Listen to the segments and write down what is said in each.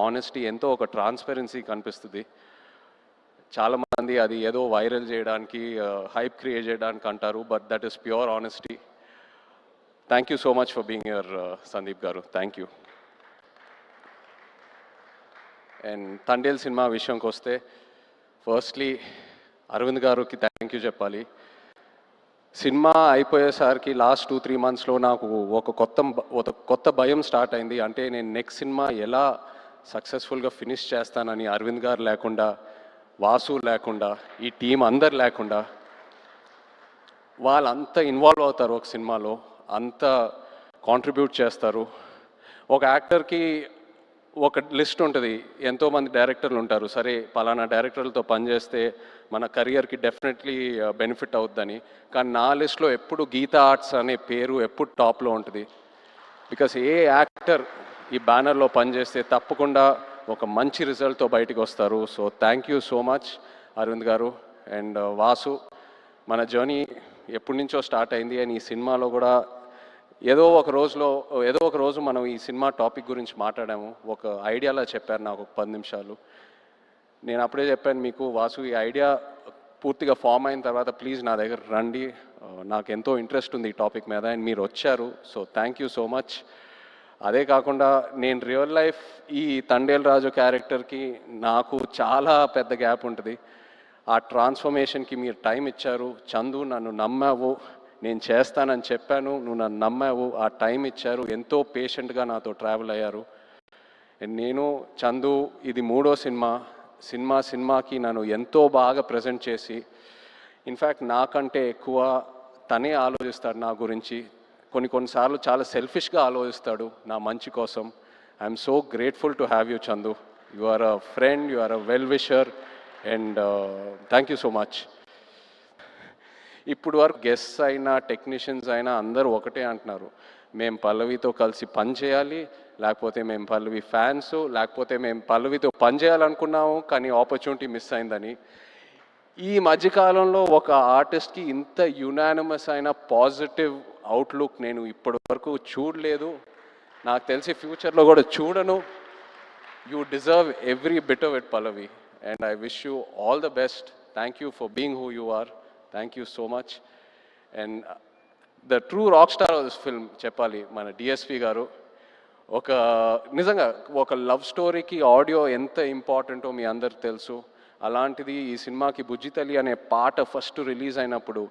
Honesty, ఎంతో ఒక transparency కనిపిస్తుంది. చాలామంది అది ఏదో వైరల్ చేయడానికి, హైప్ క్రియేట్ చేయడానికి అంటారు, but that is pure honesty. Thank you so much for being here Sandeep garu, thank you. And Thandel cinema విషయంకి వస్తే, ఫస్ట్లీ అరవింద్ గారికి థ్యాంక్ యూ చెప్పాలి. సినిమా అయిపోయేసరికి లాస్ట్ 2-3 మంత్స్లో నాకు ఒక కొత్త భయం స్టార్ట్ అయింది. అంటే నేను నెక్స్ట్ సినిమా ఎలా సక్సెస్ఫుల్గా ఫినిష్ చేస్తానని. అరవింద్ గారు లేకుండా, వాసు లేకుండా, ఈ టీం అందరు లేకుండా, వాళ్ళంతా ఇన్వాల్వ్ అవుతారు ఒక సినిమాలో, అంత కాంట్రిబ్యూట్ చేస్తారు. ఒక యాక్టర్కి ఒక లిస్ట్ ఉంటుంది, ఎంతోమంది డైరెక్టర్లు ఉంటారు. సరే పలానా డైరెక్టర్లతో పనిచేస్తే మన కెరియర్కి డెఫినెట్లీ బెనిఫిట్ అవుతుందని. కానీ నా లిస్ట్లో ఎప్పుడు గీతా ఆర్ట్స్ అనే పేరు ఎప్పుడు టాప్లో ఉంటుంది. బికాస్ ఏ యాక్టర్ ఈ బ్యానర్లో పనిచేస్తే తప్పకుండా ఒక మంచి రిజల్ట్తో బయటకు వస్తారు. So thank you so much Aravind garu. And Vasu, మన జర్నీ ఎప్పటి నుంచో స్టార్ట్ అయింది. అండ్ ఈ సినిమాలో కూడా ఏదో ఒక రోజు మనం ఈ సినిమా టాపిక్ గురించి మాట్లాడాము. ఒక ఐడియాలా చెప్పారు నాకు ఒక 10 నిమిషాలు. నేను అప్పుడే చెప్పాను మీకు, వాసు ఈ ఐడియా పూర్తిగా ఫామ్ అయిన తర్వాత ప్లీజ్ నా దగ్గర రండి, నాకు ఎంతో ఇంట్రెస్ట్ ఉంది ఈ టాపిక్ మీద. అండ్ మీరు వచ్చారు, so thank you so much. అదే కాకుండా నేను రియల్ లైఫ్ ఈ తండేల్ రాజు క్యారెక్టర్కి నాకు చాలా పెద్ద గ్యాప్ ఉంటుంది. ఆ ట్రాన్స్ఫర్మేషన్కి మీరు టైం ఇచ్చారు. చందు, నన్ను నమ్మావు, నేను చేస్తానని చెప్పాను, నువ్వు నన్ను నమ్మావు, ఆ టైం ఇచ్చారు, ఎంతో పేషెంట్గా నాతో ట్రావెల్ అయ్యారు. నేను చందు ఇది 3వ సినిమాకి నన్ను ఎంతో బాగా ప్రజెంట్ చేసి, ఇన్ఫ్యాక్ట్ నాకంటే ఎక్కువ తనే ఆలోచిస్తాడు నా గురించి. కొన్నిసార్లు చాలా సెల్ఫిష్గా ఆలోచిస్తాడు నా మంచి కోసం. I'm so grateful to have you Chandu. You are a friend, you are a well wisher, and thank you so much. ఇప్పుడు వరకు గెస్ట్స్ అయినా టెక్నీషియన్స్ అయినా అందరూ ఒకటే అంటున్నారు, మేము పల్లవితో కలిసి పని చేయాలి, లేకపోతే మేము పల్లవి ఫ్యాన్స్, లేకపోతే మేము పల్లవితో పని చేయాలనుకున్నాము కానీ ఆపర్చునిటీ మిస్ అయిందని. ఈ మధ్యకాలంలో ఒక ఆర్టిస్ట్కి ఇంత యునానిమస్ అయిన పాజిటివ్ అవుట్లుక్ నేను ఇప్పటి వరకు చూడలేదు, నాకు తెలిసి ఫ్యూచర్లో కూడా చూడను. You deserve every bit of it Pallavi, and I wish you all the best. Thank you for being who you are. Thank you so much. And the true rock star of this film చెప్పాలి మన DSP గారు. నిజంగా ఒక love స్టోరీకి audio ఎంత ఇంపార్టెంటో మీ అందరికి తెలుసు. అలాంటిది ఈ సినిమాకి బుజ్జి తల్లి అనే పాట ఫస్ట్ రిలీజ్ అయినప్పుడు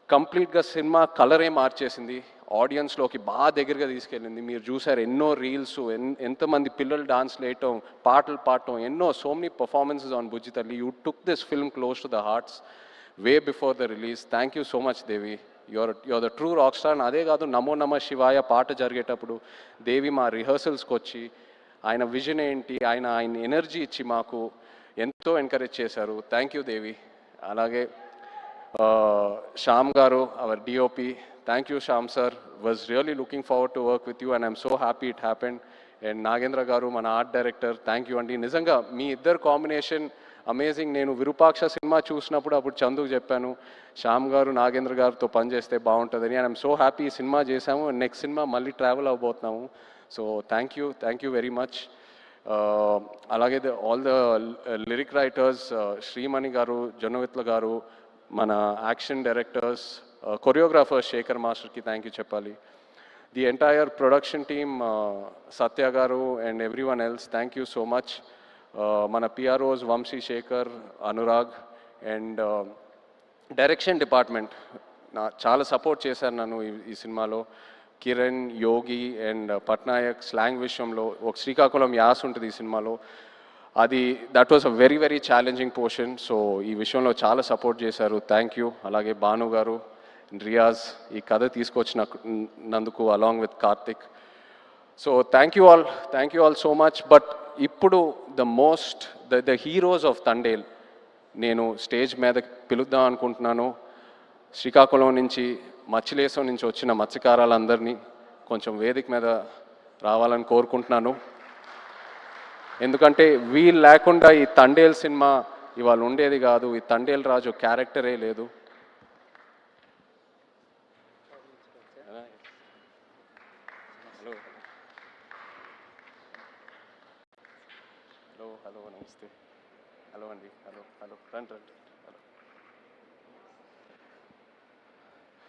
కంప్లీట్గా సినిమా కలరే మార్చేసింది, ఆడియన్స్లోకి బాగా దగ్గరగా తీసుకెళ్ళింది. మీరు చూసారు ఎన్నో రీల్స్, ఎంతమంది పిల్లలు డాన్స్లు వేయటం, పాటలు పాడటం, ఎన్నో సో మెనీ పర్ఫార్మెన్సెస్ ఆన్ బుజ్జి తల్లి. You took this film close to the hearts way before the release. Thank you so much Devi, your the true rock star. అదే కాదు, నమో నమ శివాయ పాట జరిగేటప్పుడు దేవి మా రిహర్సల్స్కి వచ్చి ఆయన విజన్ ఏంటి, ఆయన ఎనర్జీ ఇచ్చి మాకు ఎంతో ఎంకరేజ్ చేశారు. Thank you Devi. అలాగే Shyam garu, our DOP, thank you Shyam sir, was really looking forward to work with you and I'm so happy it happened. And Nagendra garu మన ఆర్ట్ డైరెక్టర్, థ్యాంక్ యూ అండి. నిజంగా మీ ఇద్దరు కాంబినేషన్ అమేజింగ్. నేను విరూపాక్ష సినిమా చూసినప్పుడు అప్పుడు చందుకు చెప్పాను, శ్యామ్ గారు నాగేంద్ర గారితో పనిచేస్తే బాగుంటుందని. అండ్ ఐఎమ్ సో హ్యాపీ ఈ సినిమా చేశాము, నెక్స్ట్ సినిమా మళ్ళీ ట్రావెల్ అవ్వబోతున్నాము. So thank you very much. అలాగే all the lyric writers, Shreemani garu, Jonnavithula garu, మన యాక్షన్ డైరెక్టర్స్, కొరియోగ్రాఫర్ శేఖర్ మాస్టర్కి థ్యాంక్ యూ చెప్పాలి. The entire production team, Satya garu and everyone else, thank you so much. మన PROs Vamshi, Shekhar, Anurag, and direction department చాలా support చేశారు నన్ను ఈ సినిమాలో. కిరణ్, యోగి అండ్ పట్నాయక్ స్లాంగ్ విషయంలో ఒక శ్రీకాకుళం యాస్ ఉంటుంది ఈ సినిమాలో, అది that was a very very challenging portion. So ఈ విషయంలో చాలా సపోర్ట్ చేశారు, థ్యాంక్ యూ. అలాగే భాను గారు, రియాజ్ ఈ కథ తీసుకొచ్చినందుకు along with Karthik. So thank you all so much. But ఇప్పుడు ద హీరోస్ ఆఫ్ తండేల్ నేను స్టేజ్ మీద పిలుద్దాం అనుకుంటున్నాను. శ్రీకాకుళం నుంచి, మచ్చిలేశం నుంచి వచ్చిన మత్స్యకారులందరినీ కొంచెం వేదిక మీద రావాలని కోరుకుంటున్నాను. ఎందుకంటే వీళ్ళు లేకుండా ఈ తండేల్ సినిమా ఇవాళ ఉండేది కాదు, ఈ తండేల్ రాజు క్యారెక్టరే లేదు. హలో హలో నమస్తే. హలో అండి. హలో హలో రండి రండి. హలో.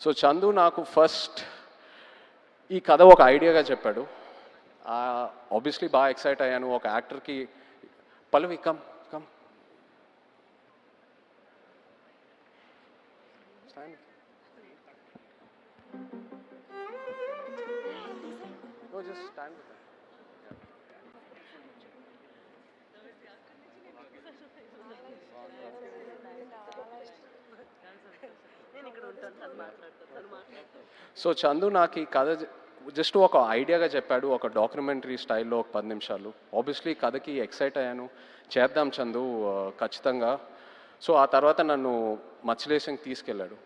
సో చందు నాకు ఫస్ట్ ఈ కథ ఒక ఐడియాగా చెప్పాడు. ఆబ్వియస్లీ బాగా ఎక్సైట్ అయ్యాను. ఒక యాక్టర్కి Pallavi come come stand. No, just stand with them. So Chandu నాకు ఈ కథ జస్ట్ ఒక ఐడియాగా చెప్పాడు, ఒక డాక్యుమెంటరీ స్టైల్లో ఒక 10 నిమిషాలు. ఆబ్వియస్లీ కథకి ఎక్సైట్ అయ్యాను, చేద్దాం చందు ఖచ్చితంగా. సో ఆ తర్వాత నన్ను మచిలీపట్నంకి తీసుకెళ్ళాడు.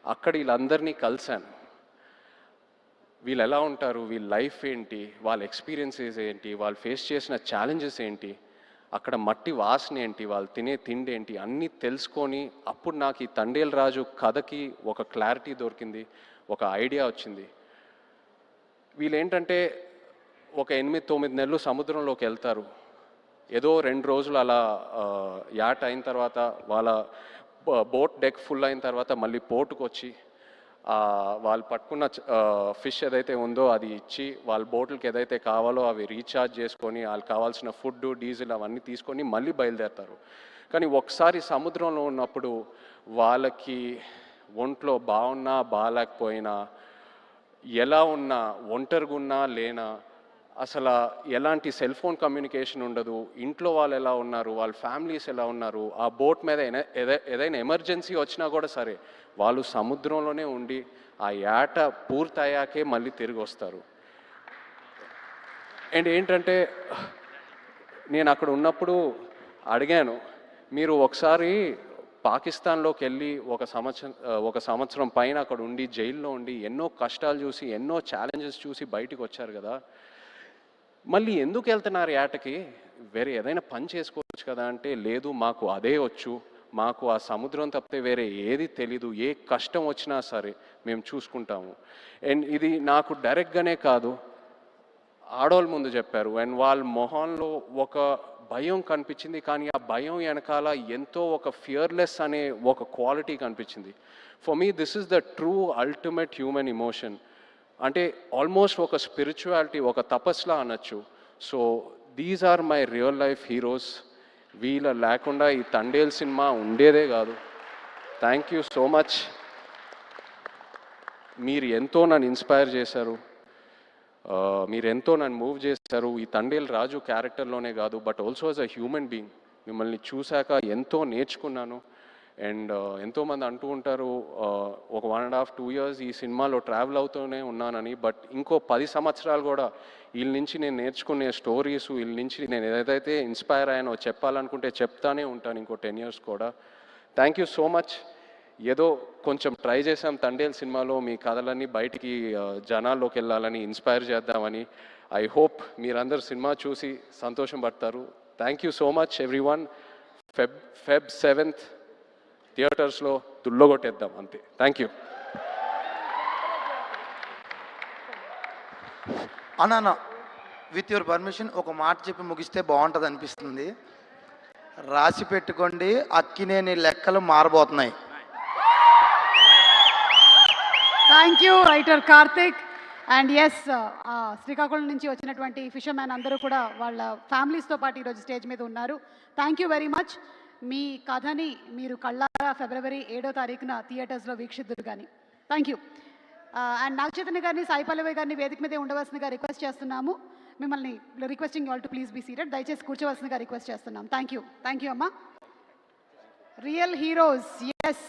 అక్కడ వీళ్ళందరినీ కలిశాను. వీళ్ళు ఎలా ఉంటారు, వీళ్ళ లైఫ్ ఏంటి, వాళ్ళ ఎక్స్పీరియన్సెస్ ఏంటి, వాళ్ళు ఫేస్ చేసిన ఛాలెంజెస్ ఏంటి, అక్కడ మట్టి వాసన ఏంటి, వాళ్ళు తినే తిండి ఏంటి, అన్నీ తెలుసుకొని అప్పుడు నాకు ఈ తండేల్ రాజు కథకి ఒక క్లారిటీ దొరికింది, ఒక ఐడియా వచ్చింది. వీళ్ళు ఏంటంటే ఒక 8-9 నెలలు సముద్రంలోకి వెళ్తారు. ఏదో 2 రోజులు అలా యాట్ అయిన తర్వాత వాళ్ళ బోట్ డెక్ ఫుల్ అయిన తర్వాత మళ్ళీ పోర్టుకు వచ్చి వాళ్ళు పట్టుకున్న ఫిష్ ఏదైతే ఉందో అది ఇచ్చి వాళ్ళ బోట్లకి ఏదైతే కావాలో అవి రీఛార్జ్ చేసుకొని వాళ్ళకి కావాల్సిన ఫుడ్ డీజిల్ అవన్నీ తీసుకొని మళ్ళీ బయలుదేరుతారు. కానీ ఒకసారి సముద్రంలో ఉన్నప్పుడు వాళ్ళకి ఒంట్లో బాగున్నా బాగాలేకపోయినా, ఎలా ఉన్నా, ఒంటరిగా ఉన్నా లేనా, అసలు ఎలాంటి సెల్ ఫోన్ కమ్యూనికేషన్ ఉండదు, ఇంట్లో వాళ్ళు ఎలా ఉన్నారు, వాళ్ళ ఫ్యామిలీస్ ఎలా ఉన్నారు, ఆ బోట్ మీద ఏదైనా ఎమర్జెన్సీ వచ్చినా కూడా సరే వాళ్ళు సముద్రంలోనే ఉండి ఆ యాట పూర్తయ్యాకే మళ్ళీ తిరిగి వస్తారు. అండ్ ఏంటంటే నేను అక్కడ ఉన్నప్పుడు అడిగాను, మీరు ఒకసారి పాకిస్తాన్లోకి వెళ్ళి ఒక సంవత్సరం పైన అక్కడ ఉండి జైల్లో ఉండి ఎన్నో కష్టాలు చూసి ఎన్నో ఛాలెంజెస్ చూసి బయటికి వచ్చారు కదా, మళ్ళీ ఎందుకు వెళ్తున్నారు యాటకి, వేరే ఏదైనా పని చేసుకోవచ్చు కదా అంటే, లేదు మాకు అదే వచ్చు, మాకు ఆ సముద్రం తప్పితే వేరే ఏది తెలీదు, ఏ కష్టం వచ్చినా సరే మేము చూసుకుంటాము. అండ్ ఇది నాకు డైరెక్ట్గానే కాదు, ఆడవాళ్ళ ముందు చెప్పారు. అండ్ వాళ్ళ మొహంలో ఒక భయం కనిపించింది, కానీ ఆ భయం వెనకాల ఎంతో ఒక ఫియర్లెస్ అనే ఒక క్వాలిటీ కనిపించింది. For me this is the true ultimate human emotion. అంటే ఆల్మోస్ట్ ఒక స్పిరిచువాలిటీ, ఒక తపస్లా అనొచ్చు. So these are my real life heroes. వీళ్ళ లేకుండా ఈ తండేల్ సినిమా ఉండేదే కాదు. Thank you so much. మీరు ఎంతో నన్ను ఇన్స్పైర్ చేశారు, మీరు ఎంతో నన్ను మూవ్ చేశారు. ఈ తండేల్ రాజు క్యారెక్టర్లోనే కాదు, but also as a human being మిమ్మల్ని చూశాక ఎంతో నేర్చుకున్నాను. అండ్ ఎంతోమంది అంటూ ఉంటారు ఒక 1.5-2 years ఈ సినిమాలో ట్రావెల్ అవుతూనే ఉన్నానని, బట్ ఇంకో 10 సంవత్సరాలు కూడా వీళ్ళ నుంచి నేను నేర్చుకునే స్టోరీస్, వీళ్ళ నుంచి నేను ఏదైతే ఇన్స్పైర్ అయ్యానో చెప్పాలనుకుంటే చెప్తానే ఉంటాను ఇంకో 10 years కూడా. Thank you so much. ఏదో కొంచెం ట్రై చేసాం తండేల్ సినిమాలో మీ కథలన్నీ బయటికి జనాల్లోకి వెళ్ళాలని, ఇన్స్పైర్ చేద్దామని. ఐ హోప్ మీరందరూ సినిమా చూసి సంతోషం పడతారు. Thank you so much everyone. Feb 7th థియేటర్స్లో దుల్లగొట్టేద్దాం అంతే. Thank you. అన్న విత్ యువర్ పర్మిషన్ ఒక మాట చెప్పి ముగిస్తే బాగుంటుంది అనిపిస్తుంది. రాసి పెట్టుకోండి, అక్కినేని లెక్కలు మారబోతున్నాయి. Thank you writer Karthik. And yes, Srikakulam నుంచి వచ్చినటువంటి ఫిషర్మ్యాన్ అందరూ కూడా వాళ్ళ ఫ్యామిలీస్తో పాటు ఈరోజు స్టేజ్ మీద ఉన్నారు. Thank you very much. మీ కథని మీరు కళ్ళారా February 7వ తారీఖున థియేటర్స్లో వీక్షిద్దురు కానీ. Thank you. And Naga Chaitanya గారిని, సాయి పల్లవి గారిని వేదిక మీదే ఉండవలసిందిగా రిక్వెస్ట్ చేస్తున్నాము. మిమ్మల్ని requesting you all to please be seated. దయచేసి కూర్చోవలసిందిగా రిక్వెస్ట్ చేస్తున్నాం. Thank you. థ్యాంక్ యూ అమ్మా. Real heroes. ఎస్,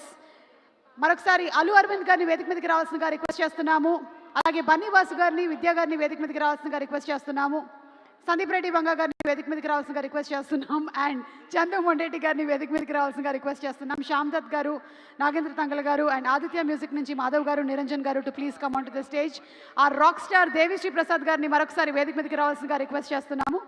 మరొకసారి అల్లు అరవింద్ గారిని వేదిక మీదకి రావాల్సిందిగా రిక్వెస్ట్ చేస్తున్నాము. అలాగే బన్నీవాసు గారిని, విద్యా గారిని వేదిక మీదకి రావాల్సిందిగా రిక్వెస్ట్ చేస్తున్నాము. సందీప్ రెడ్డి బంగా గారిని వేదిక మీదకి రావాల్సిందిగా రిక్వెస్ట్ చేస్తున్నాం. అండ్ చందు మొండేటి గారిని వేదిక మీదకి రావాల్సిందిగా రిక్వెస్ట్ చేస్తున్నాం. శ్యామ్ దత్ గారు, నాగేంద్ర తంగల్ గారు అండ్ ఆదిత్య మ్యూజిక్ నుంచి మాధవ్ గారు, నిరంజన్ గారు to please come on to the stage. ఆ రాక్ స్టార్ దేవిశ్రీ ప్రసాద్ గారిని మరొకసారి వేదిక మీదకి రావాల్సిందిగా రిక్వెస్ట్ చేస్తున్నాము.